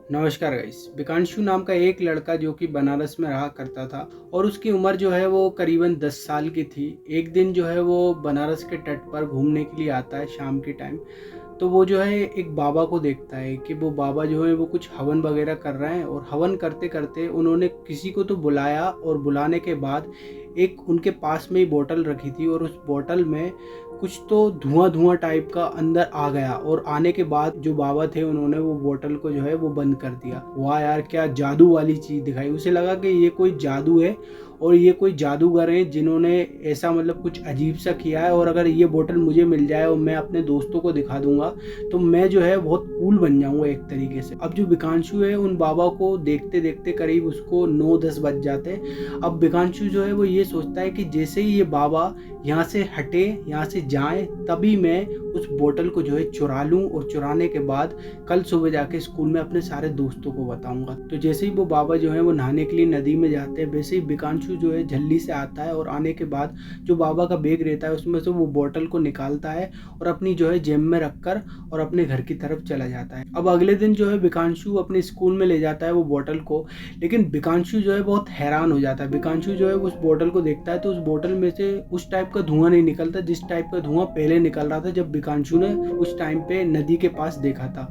नमस्कार गाइस। विकांशु नाम का एक लड़का जो कि बनारस में रहा करता था और उसकी उम्र जो है वो करीबन 10 साल की थी। एक दिन जो है वो बनारस के तट पर घूमने के लिए आता है शाम के टाइम। तो वो जो है एक बाबा को देखता है कि वो बाबा जो है वो कुछ हवन वगैरह कर रहे हैं और हवन करते करते उन्होंने किसी को तो बुलाया और बुलाने के बाद एक उनके पास में ही बोतल रखी थी और उस बोतल में कुछ तो धुआं धुआं टाइप का अंदर आ गया और आने के बाद जो बाबा थे उन्होंने वो बोतल को जो है वो बंद कर दिया। वाह यार, क्या जादू वाली चीज़ दिखाई। उसे लगा कि ये कोई जादू है और ये कोई जादूगर हैं जिन्होंने ऐसा मतलब कुछ अजीब सा किया है, और अगर ये बोतल मुझे मिल जाए और मैं अपने दोस्तों को दिखा दूंगा तो मैं जो है बहुत कूल बन जाऊंगा एक तरीके से। अब जो विकांशु है उन बाबा को देखते देखते करीब उसको 9-10 बज जाते हैं। अब विकांशु जो है वो ये सोचता है कि जैसे ही ये बाबा यहाँ से हटे, यहाँ से जाए, तभी मैं उस बोतल को जो है चुरा लूँ और चुराने के बाद कल सुबह जाके स्कूल में अपने सारे दोस्तों को बताऊंगा। तो जैसे ही वो बाबा जो है वो नहाने के लिए नदी में जाते हैं, वैसे ही विकांशु जो है जल्दी से आता है और आने के बाद जो बाबा का बैग रहता है उसमें से वो बोतल को निकालता है और अपनी जो है जेब में रखकर और अपने घर की तरफ चला जाता है। अब अगले दिन जो है विकांशु अपने स्कूल में ले जाता है वो बोतल को, लेकिन विकांशु जो है बहुत हैरान हो जाता है। विकांशु जो है उस बोतल को देखता है तो उस बोतल में से उस टाइप का धुआं नहीं निकलता जिस टाइप का धुआं पहले निकल रहा था जब विकांशु ने उस टाइम पे नदी के पास देखा था।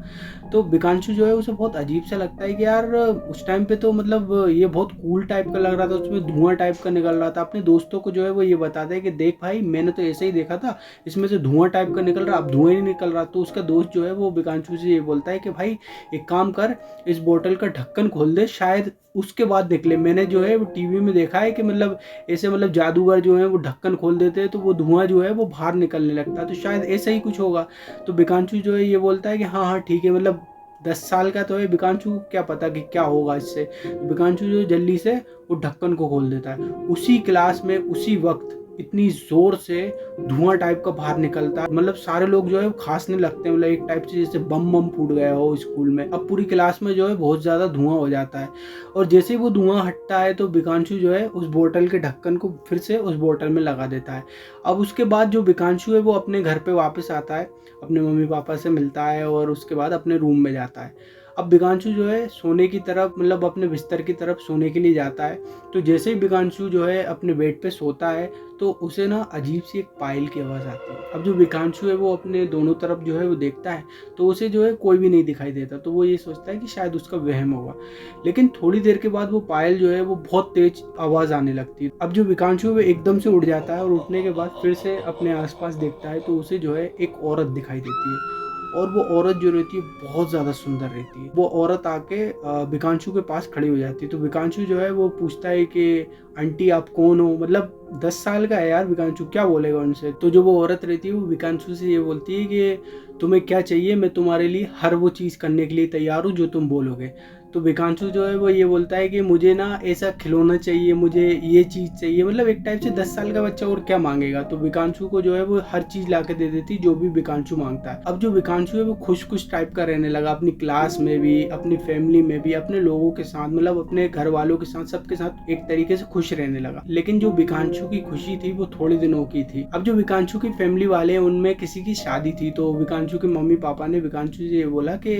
तो विकांशु जो है उसे बहुत अजीब सा लगता है कि यार उस टाइम पे तो मतलब ये बहुत कूल टाइप का लग रहा था, उसमें धुआं टाइप का निकल रहा था। अपने दोस्तों को जो है वो ये बताता है कि देख भाई, मैंने तो ऐसे ही देखा था, इसमें से धुआं टाइप का निकल रहा, अब धुआं ही नहीं निकल रहा। तो उसका दोस्त जो है वो विकांशु से ये बोलता है कि भाई एक काम कर, इस बोतल का ढक्कन खोल दे, शायद उसके बाद देख ले। मैंने जो है वो टीवी में देखा है कि मतलब ऐसे मतलब जादूगर जो है वो ढक्कन खोल देते हैं तो वो धुआं जो है वो बाहर निकलने लगता है, तो शायद ऐसा ही कुछ होगा। तो विकांशु जो है ये बोलता है कि हाँ हाँ ठीक है, मतलब 10 साल का तो है विकांशु, क्या पता कि क्या होगा इससे। विकांशु जो जल्दी से वो ढक्कन को खोल देता है। उसी क्लास में उसी वक्त इतनी जोर से धुआं टाइप का बाहर निकलता है, मतलब सारे लोग जो है खांसने लगते हैं, मतलब एक टाइप से जैसे बम बम फूट गया हो स्कूल में। अब पूरी क्लास में जो है बहुत ज्यादा धुआं हो जाता है और जैसे ही वो धुआं हटता है तो विकांशु जो है उस बोतल के ढक्कन को फिर से उस बोतल में लगा देता है। अब उसके बाद जो विकांशु है वो अपने घर पे वापस आता है, अपने मम्मी पापा से मिलता है और उसके बाद अपने रूम में जाता है। अब विकांशु जो है सोने की तरफ, मतलब अपने बिस्तर की तरफ सोने के लिए जाता है। तो जैसे ही विकांशु जो है अपने बेड पे सोता है तो उसे ना अजीब सी एक पायल की आवाज़ आती है। अब जो विकांशु है वो अपने दोनों तरफ जो है वो देखता है तो उसे जो है कोई भी नहीं दिखाई देता, तो वो ये सोचता है कि शायद उसका वहम होगा। लेकिन थोड़ी देर के बाद वो पायल जो है वो बहुत तेज आवाज़ आने लगती है। अब जो विकांशु है वो एकदम से उठ जाता है और उठने के बाद फिर से अपने आसपास देखता है तो उसे जो है एक औरत दिखाई देती है और वो औरत जो रहती है बहुत ज़्यादा सुंदर रहती है। वो औरत आके विकांशु के पास खड़ी हो जाती है। तो विकांशु जो है वो पूछता है कि आंटी आप कौन हो, मतलब 10 साल का है यार विकांशु, क्या बोलेगा उनसे। तो जो वो औरत रहती है वो विकांशु से ये बोलती है कि तुम्हें क्या चाहिए, मैं तुम्हारे लिए हर वो चीज़ करने के लिए तैयार हूँ जो तुम बोलोगे। तो विकांशु जो है वो ये बोलता है कि मुझे ना ऐसा खिलौना चाहिए, मुझे ये चीज़ चाहिए, मतलब एक टाइप से 10 साल का बच्चा और क्या मांगेगा। तो विकांशु को जो है वो हर चीज़ ला के दे देती जो भी विकांशु मांगता है। अब जो विकांशु है वो खुश खुश टाइप का रहने लगा, अपनी क्लास में भी, अपनी फैमिली में भी, अपने लोगों के साथ, मतलब अपने घर वालों के साथ, सबके साथ एक तरीके से खुश रहने लगा। लेकिन जो विकांशु की खुशी थी वो थोड़े दिनों की थी। अब जो विकांशु की फैमिली वाले हैं उनमें किसी की शादी थी, तो विकांशु के मम्मी पापा ने विकांशु से ये बोला कि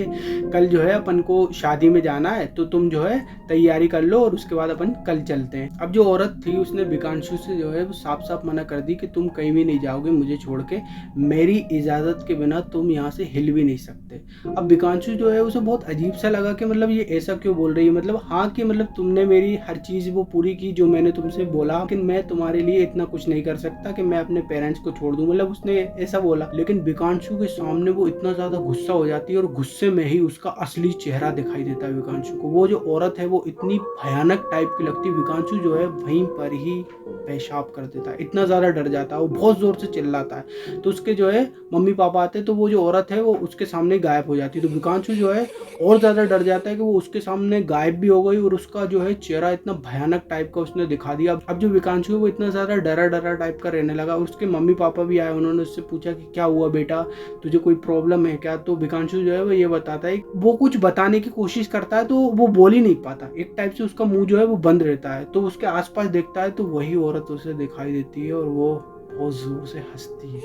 कल जो है अपन को शादी में जाना है तो तुम जो है तैयारी कर लो और उसके बाद अपन कल चलते हैं। अब जो औरत थी उसने विकांशु से जो है वो साफ साफ मना कर दी कि तुम कहीं भी नहीं जाओगे मुझे छोड़ के, मेरी इजाजत के बिना तुम यहाँ से हिल भी नहीं सकते। अब विकांशु जो है उसे बहुत अजीब सा लगा कि मतलब ये ऐसा क्यों बोल रही है, मतलब हाँ कि मतलब तुमने मेरी हर चीज वो पूरी की जो मैंने तुमसे बोला, लेकिन मैं तुम्हारे लिए इतना कुछ नहीं कर सकता कि मैं अपने पेरेंट्स को छोड़ दूं, मतलब उसने ऐसा बोला। लेकिन विकांशु के सामने वो इतना ज्यादा गुस्सा हो जाती है और गुस्से में ही उसका असली चेहरा दिखाई देता है विकांशु को। वो जो औरत है वो इतनी भयानक टाइप की लगती है, विकांशु जो है वहीं पर ही पेशाब कर देता है, इतना ज्यादा डर जाता है, वो बहुत जोर से चिल्लाता है। तो उसके जो है मम्मी पापा आते हैं तो वो जो औरत है वो उसके सामने गायब हो जाती है। तो विकांशु जो है और ज्यादा डर जाता है कि वो उसके सामने गायब भी हो गई और उसका जो है चेहरा इतना भयानक टाइप का उसने दिखा दिया। अब जो विकांशु है वो इतना ज्यादा डरा डरा टाइप का रहने लगा। उसके मम्मी पापा भी आए, उन्होंने उससे पूछा कि क्या हुआ बेटा, तुझे कोई प्रॉब्लम है क्या। तो विकांशु जो है वो ये बताता है, वो कुछ बताने की कोशिश करता है तो वो बोल ही नहीं पाता, एक टाइप से उसका मुंह जो है वो बंद रहता है। तो उसके आसपास देखता है तो वही औरत उसे दिखाई देती है और वो बहुत जोर से हंसती है।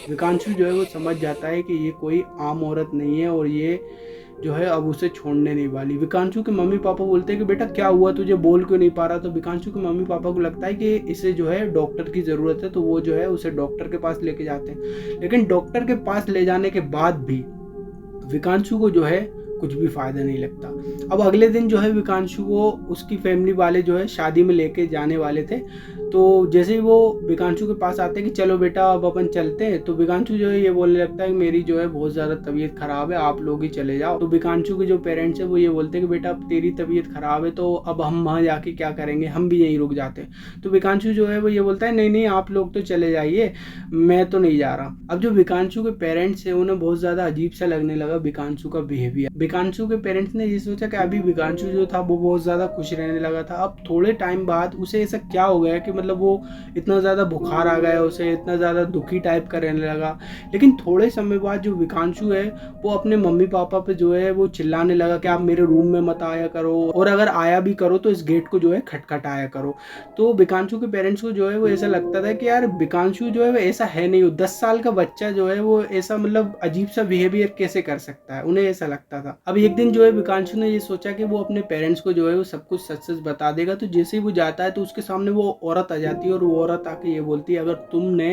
विकांशु जो है वो समझ जाता है कि ये कोई आम औरत नहीं है और ये जो है अब उसे छोड़ने नहीं वाली। विकांशु के मम्मी पापा बोलते हैं कि बेटा क्या हुआ, तुझे बोल क्यों नहीं पा रहा। तो विकांशु के मम्मी पापा को लगता है कि इसे जो है डॉक्टर की ज़रूरत है, तो वो जो है उसे डॉक्टर के पास लेके जाते हैं। लेकिन डॉक्टर के पास ले जाने के बाद भी विकांशु को जो है कुछ भी फ़ायदा नहीं लगता। अब अगले दिन जो है विकांशु को उसकी फैमिली वाले जो है शादी में लेके जाने वाले थे। तो जैसे ही वो विकांशु के पास आते हैं कि चलो बेटा अब अपन चलते हैं, तो विकांशु जो है ये बोलने लगता है कि मेरी जो है बहुत ज़्यादा तबीयत ख़राब है, आप लोग ही चले जाओ। तो विकांशु के जो पेरेंट्स हैं वो ये बोलते हैं कि बेटा अब तेरी तबीयत ख़राब है तो अब हम वहाँ जाके क्या करेंगे, हम भी यहीं रुक जाते हैं। तो विकांशु जो है वो ये बोलता है नहीं नहीं आप लोग तो चले जाइए, मैं तो नहीं जा रहा। अब जो विकांशु के पेरेंट्स हैं उन्हें बहुत ज़्यादा अजीब सा लगने लगा विकांशु का बिहेवियर। विकांशु के पेरेंट्स ने ये सोचा कि अभी विकांशु जो था वो बहुत ज़्यादा खुश रहने लगा था। अब थोड़े टाइम बाद उसे ऐसा क्या हो गया कि मतलब वो इतना ज़्यादा बुखार आ गया, उसे इतना ज़्यादा दुखी टाइप का रहने लगा। लेकिन थोड़े समय बाद जो विकांशु है वो अपने मम्मी पापा पे जो है वो चिल्लाने लगा कि आप मेरे रूम में मत आया करो, और अगर आया भी करो तो इस गेट को जो है खटखटाया करो। तो विकांशु के पेरेंट्स को जो है वो ऐसा लगता था कि यार विकांशु जो है वो ऐसा है नहीं, 10 साल का बच्चा जो है वो ऐसा मतलब अजीब सा बिहेवियर कैसे कर सकता है, उन्हें ऐसा लगता था। अब एक दिन जो है विकांशु ने ये सोचा कि वो अपने पेरेंट्स को जो है वो सब कुछ सच सच बता देगा। तो जैसे ही वो जाता है तो उसके सामने वो औरत आ जाती है और वो औरत आके ये बोलती है अगर तुमने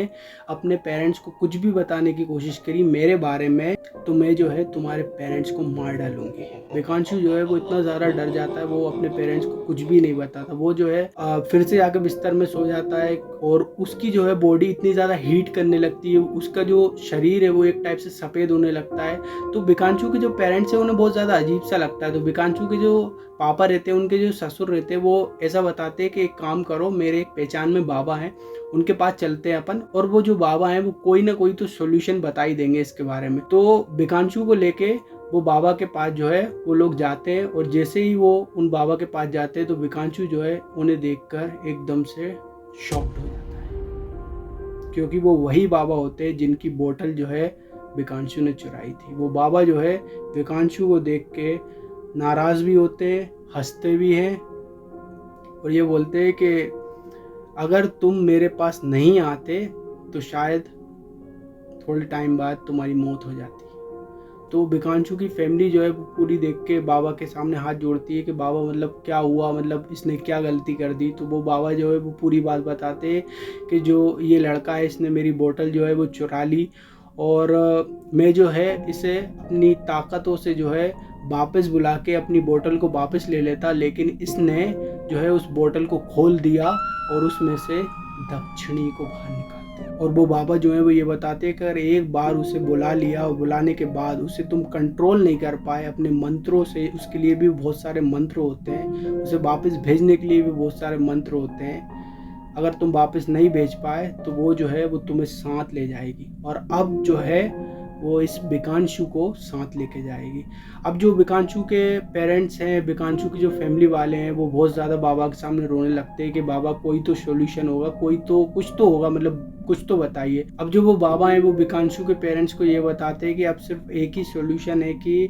अपने पेरेंट्स को कुछ भी बताने की कोशिश करी मेरे बारे में तो मैं जो है तुम्हारे पेरेंट्स को मार डालूंगी। विकांशु जो है वो इतना ज़्यादा डर जाता है, वो अपने पेरेंट्स को कुछ भी नहीं बताता। वो जो है फिर से आके बिस्तर में सो जाता है और उसकी जो है बॉडी इतनी ज़्यादा हीट करने लगती है, उसका जो शरीर है वो एक टाइप से सफ़ेद होने लगता है। तो विकांशु के जो पेरेंट्स हैं उन्हें बहुत ज़्यादा अजीब सा लगता है। तो विकांशु के जो पापा रहते हैं, उनके जो ससुर रहते हैं, वो ऐसा बताते हैं कि एक काम करो, मेरे एक पहचान में बाबा हैं, उनके पास चलते हैं अपन, और वो जो बाबा हैं वो कोई ना कोई तो सॉल्यूशन बता ही देंगे इसके बारे में। तो विकांशु को लेके वो बाबा के पास जो है वो लोग जाते हैं, और जैसे ही वो उन बाबा के पास जाते हैं तो विकांशु जो है उन्हें देखकर एकदम से शॉक्ड हो जाता है, क्योंकि वो वही बाबा होते हैं जिनकी बोतल जो है विकांशु ने चुराई थी। वो बाबा जो है विकांशु को देख के नाराज़ भी होते हैं, हंसते भी हैं, और ये बोलते हैं कि अगर तुम मेरे पास नहीं आते तो शायद थोड़े टाइम बाद तुम्हारी मौत हो जाती। तो विकांशु की फैमिली जो है वो पूरी देख के बाबा के सामने हाथ जोड़ती है कि बाबा मतलब क्या हुआ, मतलब इसने क्या गलती कर दी। तो वो बाबा जो है वो पूरी बात बताते हैं कि जो ये लड़का है इसने मेरी बोतल जो है वो चुरा ली, और मैं जो है इसे अपनी ताकतों से जो है वापस बुला के अपनी बोतल को वापस ले लेता, लेकिन इसने जो है उस बोतल को खोल दिया और उसमें से दक्षिणी को बाहर निकाल दिया। और वो बाबा जो है वो ये बताते हैं कि अगर एक बार उसे बुला लिया और बुलाने के बाद उसे तुम कंट्रोल नहीं कर पाए अपने मंत्रों से, उसके लिए भी बहुत सारे मंत्र होते हैं, उसे वापस भेजने के लिए भी बहुत सारे मंत्र होते हैं, अगर तुम वापस नहीं भेज पाए तो वो जो है वो तुम्हें साथ ले जाएगी। और अब जो है वो इस विकांशु को साथ लेके जाएगी। अब जो विकांशु के पेरेंट्स हैं, विकांशु की जो फैमिली वाले हैं, वो बहुत ज़्यादा बाबा के सामने रोने लगते हैं कि बाबा कोई तो सॉल्यूशन होगा, कोई तो कुछ तो होगा, मतलब कुछ तो बताइए। अब जो वो बाबा हैं वो विकांशु के पेरेंट्स को ये बताते हैं कि अब सिर्फ एक ही सॉल्यूशन है कि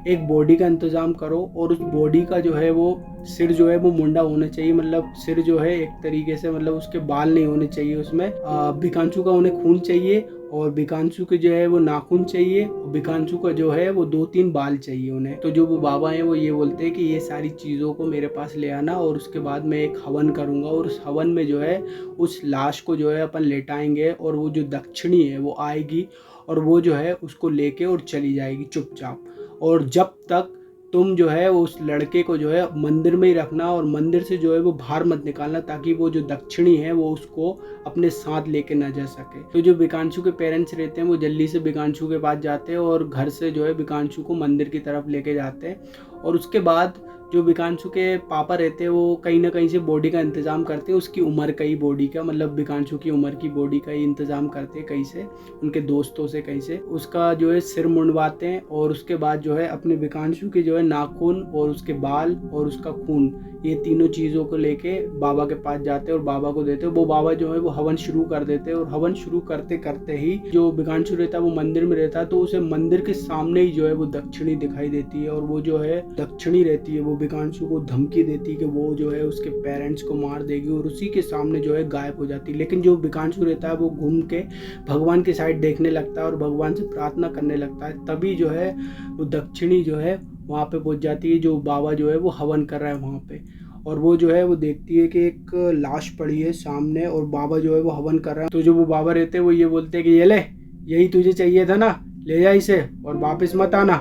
एक बॉडी का इंतज़ाम करो, और उस बॉडी का जो है वो सिर जो है वो मुंडा होना चाहिए, मतलब सिर जो है एक तरीके से मतलब उसके बाल नहीं होने चाहिए, उसमें विकांशु का उन्हें खून चाहिए, और विकांशु के जो है वो नाखून चाहिए, और विकांशु का जो है वो 2-3 बाल चाहिए उन्हें। तो जो वो बाबा हैं वो ये बोलते हैं कि ये सारी चीज़ों को मेरे पास ले आना, और उसके बाद मैं एक हवन करूँगा, और उस हवन में जो है उस लाश को जो है अपन लेटाएंगे, और वो जो दक्षिणी है वो आएगी और वो जो है उसको लेके और चली जाएगी चुपचाप। और जब तक तुम जो है उस लड़के को जो है मंदिर में ही रखना, और मंदिर से जो है वो बाहर मत निकालना, ताकि वो जो दक्षिणी है वो उसको अपने साथ लेके ना जा सके। तो जो विकांशु के पेरेंट्स रहते हैं वो जल्दी से विकांशु के पास जाते हैं और घर से जो है विकांशु को मंदिर की तरफ लेके जाते हैं। और उसके बाद जो विकांशु के पापा रहते हैं वो कहीं ना कहीं से बॉडी का इंतज़ाम करते हैं, उसकी उम्र का ही बॉडी का, मतलब विकांशु की उम्र की बॉडी का ही इंतज़ाम करते हैं कहीं से, उनके दोस्तों से कहीं से। उसका जो है सिर मुंडवाते हैं, और उसके बाद जो है अपने विकांशु के जो है नाखून और उसके बाल और उसका खून, ये तीनों चीज़ों को लेके बाबा के पास जाते हैं और बाबा को देते हैं। वो बाबा जो है वो हवन शुरू कर देते हैं, और हवन शुरू करते करते ही जो विकांशु रहता है वो मंदिर में रहता है, तो उसे मंदिर के सामने ही जो है वो दक्षिणी दिखाई देती है, और वो जो है दक्षिणी रहती है वो विकांशु को धमकी देती कि वो जो है उसके पेरेंट्स को मार देगी और उसी के सामने जो है गायब हो जाती। लेकिन जो विकांशु रहता है वो घूम के भगवान की साइड देखने लगता है और भगवान से प्रार्थना करने लगता है। तभी जो है वो दक्षिणी जो है वहाँ पे पहुँच जाती है, जो बाबा जो है वो हवन कर रहा है वहाँ पे। और वो जो है वो देखती है कि एक लाश पड़ी है सामने और बाबा जो है वो हवन कर रहा है। तो जो वो बाबा रहते हैं वो ये बोलते हैं कि ये ले, यही तुझे चाहिए था ना, ले जा इसे और वापस मत आना।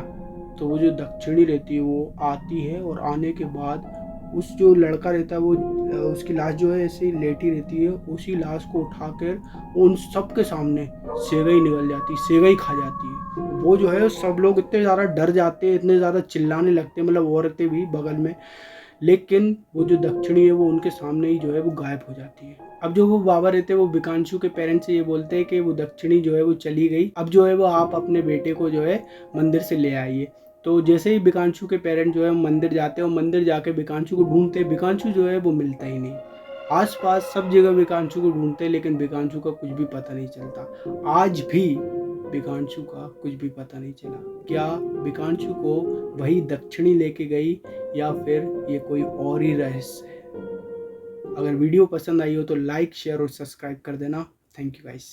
तो वो जो दक्षिणी रहती है वो आती है और आने के बाद उस जो लड़का रहता है वो उसकी लाश जो है ऐसे लेटी रहती है, उसी लाश को उठाकर उन सब के सामने सेवई निकल जाती है, सेवई खा जाती है। वो जो है सब लोग इतने ज़्यादा डर जाते हैं, इतने ज़्यादा चिल्लाने लगते हैं, मतलब औरतें भी बगल में। लेकिन वो जो दक्षिणी है वो उनके सामने ही जो है वो गायब हो जाती है। अब जो वो बाबा रहते हैं वो विकांशु के पेरेंट्स से ये बोलते हैं कि वो दक्षिणी जो है वो चली गई, अब जो है वो आप अपने बेटे को जो है मंदिर से ले आइए। तो जैसे ही विकांशु के पेरेंट्स जो है मंदिर जाते हैं और मंदिर जाके विकांशु को ढूंढते हैं, विकांशु जो है वो मिलता ही नहीं। आसपास सब जगह विकांशु को ढूंढते हैं लेकिन विकांशु का कुछ भी पता नहीं चलता। आज भी विकांशु का कुछ भी पता नहीं चला। क्या विकांशु को वही दक्षिणी लेके गई या फिर ये कोई और ही रहस्य है? अगर वीडियो पसंद आई हो तो लाइक, शेयर और सब्सक्राइब कर देना। Thank you guys.